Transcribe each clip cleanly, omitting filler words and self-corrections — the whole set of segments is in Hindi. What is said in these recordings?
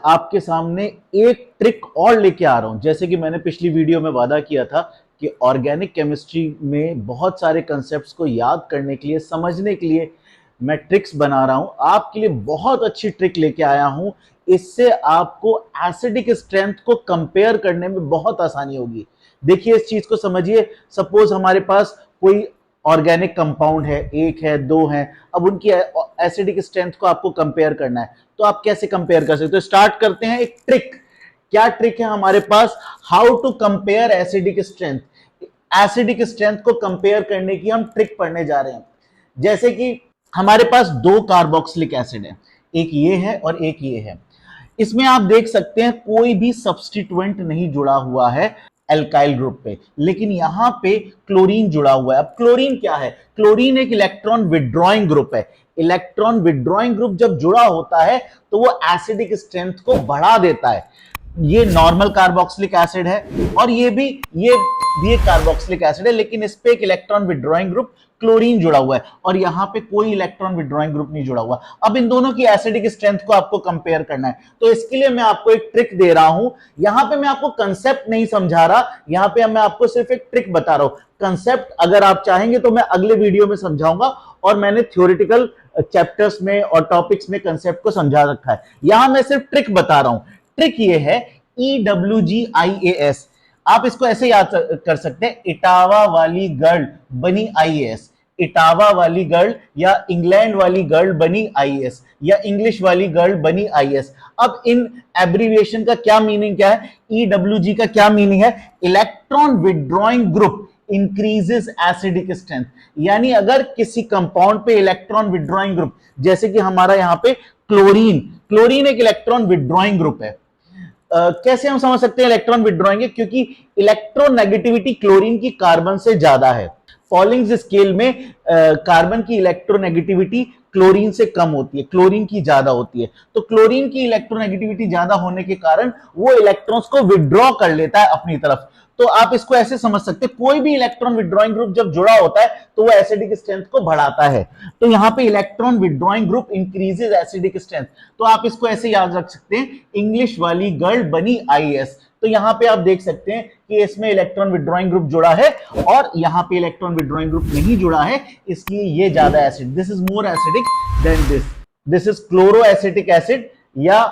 आपके सामने एक ट्रिक और लेके आ रहा हूं। जैसे कि मैंने पिछली वीडियो में वादा किया था कि ऑर्गेनिक केमिस्ट्री में बहुत सारे कंसेप्ट्स को याद करने के लिए, समझने के लिए मैं ट्रिक्स बना रहा हूं। आपके लिए बहुत अच्छी ट्रिक लेके आया हूं। इससे आपको एसिडिक स्ट्रेंथ को कंपेयर करने में बहुत आसानी होगी। देखिए, इस चीज को समझिए। सपोज हमारे पास कोई ऑर्गेनिक कंपाउंड है, एक है, दो है। अब उनकी एसिडिक स्ट्रेंथ को आपको कंपेयर करना है, तो आप कैसे कंपेयर कर सकते हो? स्टार्ट करते हैं एक ट्रिक। क्या ट्रिक है हमारे पास? How to compare acidic strength. Acidic strength को कंपेयर करने की हम ट्रिक पढ़ने जा रहे हैं। जैसे कि हमारे पास दो कार्बोक्सिलिक एसिड है, एक ये है और एक ये है। इसमें आप देख सकते हैं कोई भी सब्स्टिट्यूएंट नहीं जुड़ा हुआ है एल्काइल ग्रुप पे, लेकिन यहां पे क्लोरीन जुड़ा हुआ है। अब क्लोरीन क्या है? क्लोरीन एक इलेक्ट्रॉन विड्रॉइंग ग्रुप है। इलेक्ट्रॉन विड्रॉइंग ग्रुप जब जुड़ा होता है तो वो एसिडिक स्ट्रेंथ को बढ़ा देता है। ये नॉर्मल कार्बोक्सिलिक एसिड है और ये भी एक कार्बोक्सिलिक एसिड है, लेकिन इस पे एक इलेक्ट्रॉन विड्रॉइंग ग्रुप क्लोरीन जुड़ा हुआ है और यहां पे कोई इलेक्ट्रॉन विड्रॉइंग ग्रुप नहीं जुड़ा हुआ। अब इन दोनों की एसिडिक स्ट्रेंथ को आपको कंपेयर करना है, तो इसके लिए मैं आपको एक ट्रिक दे रहा हूं। यहां पे मैं आपको कंसेप्ट नहीं समझा रहा, यहां पे मैं आपको सिर्फ एक ट्रिक बता रहा हूं। कंसेप्ट अगर आप चाहेंगे तो मैं अगले वीडियो में समझाऊंगा, और मैंने थ्योरेटिकल चैप्टर्स में और टॉपिक्स में कंसेप्ट को समझा रखा है। यहां मैं सिर्फ ट्रिक बता रहा हूं। ट्रिक ये है EWGIAS। आप इसको ऐसे याद कर सकते हैं, इटावा वाली गर्ल बनी IAS। इटावा वाली गर्ल या इंग्लैंड वाली गर्ल बनी IAS, या इंग्लिश वाली गर्ल बनी IAS। अब इन एब्रीविएशन का क्या मीनिंग क्या है? EWG का क्या मीनिंग है? Electron withdrawing group increases acidic strength. यानी अगर किसी कंपाउंड पे इलेक्ट्रॉन विड्रॉइंग ग्रुप, जैसे कि हमारा यहां पे क्लोरीन एक इलेक्ट्रॉन विड्रॉइंग ग्रुप है। कैसे हम समझ सकते हैं इलेक्ट्रॉन विड्रॉइंग है? क्योंकि इलेक्ट्रोनेगेटिविटी क्लोरीन की कार्बन से ज्यादा है। पॉलिंग्स स्केल में कार्बन की इलेक्ट्रोनेगेटिविटी क्लोरीन से कम होती है, क्लोरीन की ज्यादा होती है। तो क्लोरीन की इलेक्ट्रोनेगेटिविटी ज्यादा होने के कारण वो इलेक्ट्रॉन्स को विड्रॉ कर लेता है अपनी तरफ। तो आप इसको ऐसे समझ सकते हैं, कोई भी इलेक्ट्रॉन विड्रॉइंग ग्रुप जब जुड़ा होता है तो वो एसिडिक स्ट्रेंथ को बढ़ाता है। तो यहां पे electron withdrawing group increases acidic strength. तो आप इसको ऐसे याद रख सकते हैं, इंग्लिश वाली गर्ल बनी IAS। तो यहां पे आप देख सकते हैं कि इसमें इलेक्ट्रॉन विड्रॉइंग ग्रुप जुड़ा है और यहां पे इलेक्ट्रॉन विड्रॉइंग ग्रुप नहीं जुड़ा है, इसलिए ये ज्यादा acid, this is more acidic then this is chloro acetic acid या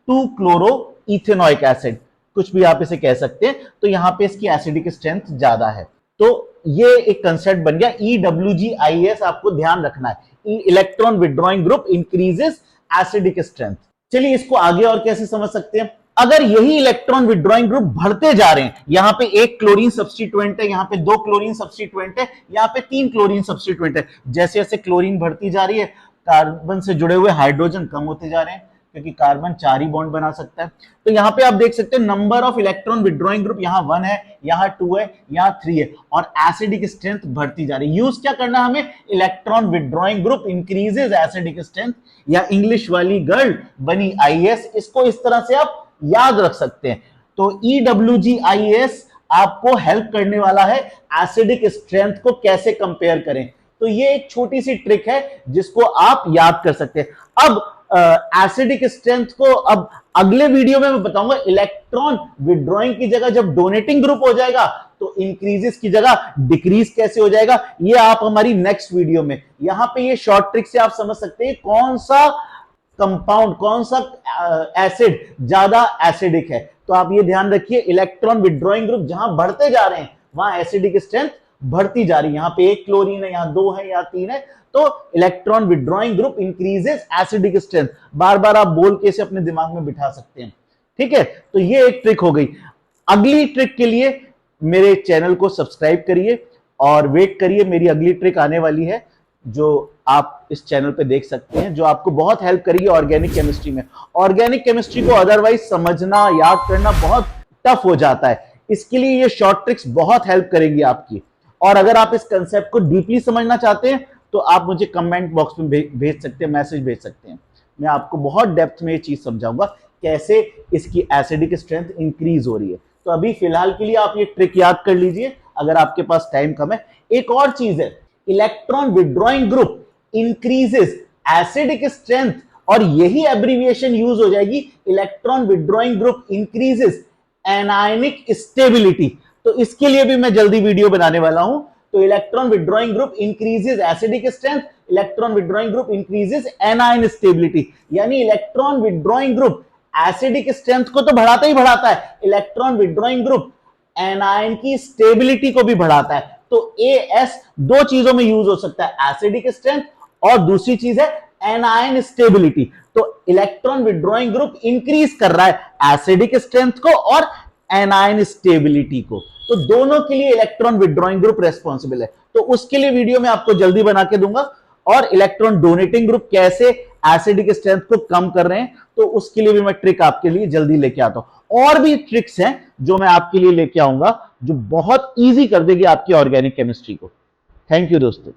2 क्लोरो इथेनॉइक एसिड, कुछ भी आप इसे कह सकते हैं। तो यहां पे इसकी एसिडिक स्ट्रेंथ ज्यादा है। तो ये एक कंसेप्ट बन गया EWGIAS, आपको ध्यान रखना है। Electron withdrawing group increases acidic strength. चलिए इसको आगे और कैसे समझ सकते हैं? अगर यही इलेक्ट्रॉन विड्रॉइंग ग्रुप बढ़ते जा रहे हैं, यहां पे एक क्लोरीन सब्स्टिट्यूएंट है, यहां पे 2 क्लोरीन सब्स्टिट्यूएंट है, यहां पे 3 क्लोरीन सब्स्टिट्यूएंट है। जैसे जैसे क्लोरीन बढ़ती जा रही है, कार्बन से जुड़े हुए हाइड्रोजन कम होते जा रहे हैं, क्योंकि कार्बन 4 ही बॉन्ड बना सकता है। तो यहां पे आप देख सकते हैं number of electron withdrawing group यहां 1 है, यहां 2 है, यहां 3 है, और एसिडिक स्ट्रेंथ बढ़ती जा रही है। यूज क्या करना हमें? Electron withdrawing group increases acidic strength, या इंग्लिश वाली गर्ल बनी IAS। इसको इस तरह से आप याद रख सकते हैं। तो EWGIAS आपको हेल्प करने वाला है एसिडिक स्ट्रेंथ को कैसे कंपेयर करें। तो ये एक छोटी सी ट्रिक है जिसको आप याद कर सकते हैं। अब एसिडिक स्ट्रेंथ को अब अगले वीडियो में मैं बताऊंगा। इलेक्ट्रॉन विड्रॉइंग की जगह जब डोनेटिंग ग्रुप हो जाएगा तो इंक्रीजेस की जगह डिक्रीज कैसे हो जाएगा, ये आप हमारी नेक्स्ट वीडियो में। यहां पे ये शॉर्ट ट्रिक से आप समझ सकते हैं कौन सा कंपाउंड, कौन सा एसिड ज्यादा एसिडिक है। तो आप ये ध्यान रखिए, इलेक्ट्रॉन विड्रॉइंग ग्रुप जहां बढ़ते जा रहे हैं वहां एसिडिक स्ट्रेंथ बढ़ती जा रही है। यहां पे 1 क्लोरीन है, यहां 2 है, यहां 3 है, तो electron withdrawing group increases acidic strength. बार बार आप बोल के इसे अपने दिमाग में बिठा सकते हैं। ठीक है, तो ये एक ट्रिक हो गई। अगली ट्रिक के लिए मेरे चैनल को सब्सक्राइब करिए और वेट करिए, मेरी अगली ट्रिक आने वाली है जो आप इस चैनल पे देख सकते हैं, जो आपको बहुत हेल्प करेगी ऑर्गेनिक केमिस्ट्री में। ऑर्गेनिक केमिस्ट्री को अदरवाइज समझना, याद करना बहुत टफ हो जाता है, इसके लिए ये शॉर्ट ट्रिक्स बहुत हेल्प करेगी आपकी। और अगर आप इस कंसेप्ट को डीपली समझना चाहते हैं तो आप मुझे कमेंट बॉक्स में भेज सकते हैं, मैसेज भेज सकते हैं। मैं आपको बहुत डेप्थ में ये चीज समझाऊंगा कैसे इसकी एसिडिक स्ट्रेंथ इंक्रीज हो रही है। तो अभी फिलहाल के लिए आप ये ट्रिक याद कर लीजिए अगर आपके पास टाइम कम है। एक और चीज है, electron withdrawing group increases acidic strength और यही एब्रीविएशन यूज हो जाएगी electron withdrawing group increases anionic stability. तो इसके लिए भी मैं जल्दी वीडियो बनाने वाला हूं। तो electron withdrawing group increases acidic strength, electron withdrawing group increases anion stability. यानी electron withdrawing group acidic strength को तो बढ़ाता ही बढ़ाता है, इलेक्ट्रॉन विड्रॉइंग ग्रुप एनायन की स्टेबिलिटी को भी बढ़ाता है। तो एएस दो चीजों में यूज हो सकता है, एसिडिक स्ट्रेंथ और दूसरी चीज है एनायन स्टेबिलिटी। तो इलेक्ट्रॉन विड्रॉइंग ग्रुप इंक्रीज कर रहा है एसिडिक स्ट्रेंथ को और एनायन स्टेबिलिटी को। तो दोनों के लिए इलेक्ट्रॉन विड्रॉइंग ग्रुप रेस्पॉन्सिबल है। तो उसके लिए वीडियो मैं आपको जल्दी बना के दूंगा। और इलेक्ट्रॉन डोनेटिंग ग्रुप कैसे एसिडिक स्ट्रेंथ को कम कर रहे हैं, तो उसके लिए भी मैं ट्रिक आपके लिए जल्दी लेके आता हूं। और भी ट्रिक्स हैं जो मैं आपके लिए लेके आऊंगा, जो बहुत इजी कर देगी आपकी ऑर्गेनिक केमिस्ट्री को। थैंक यू दोस्तों।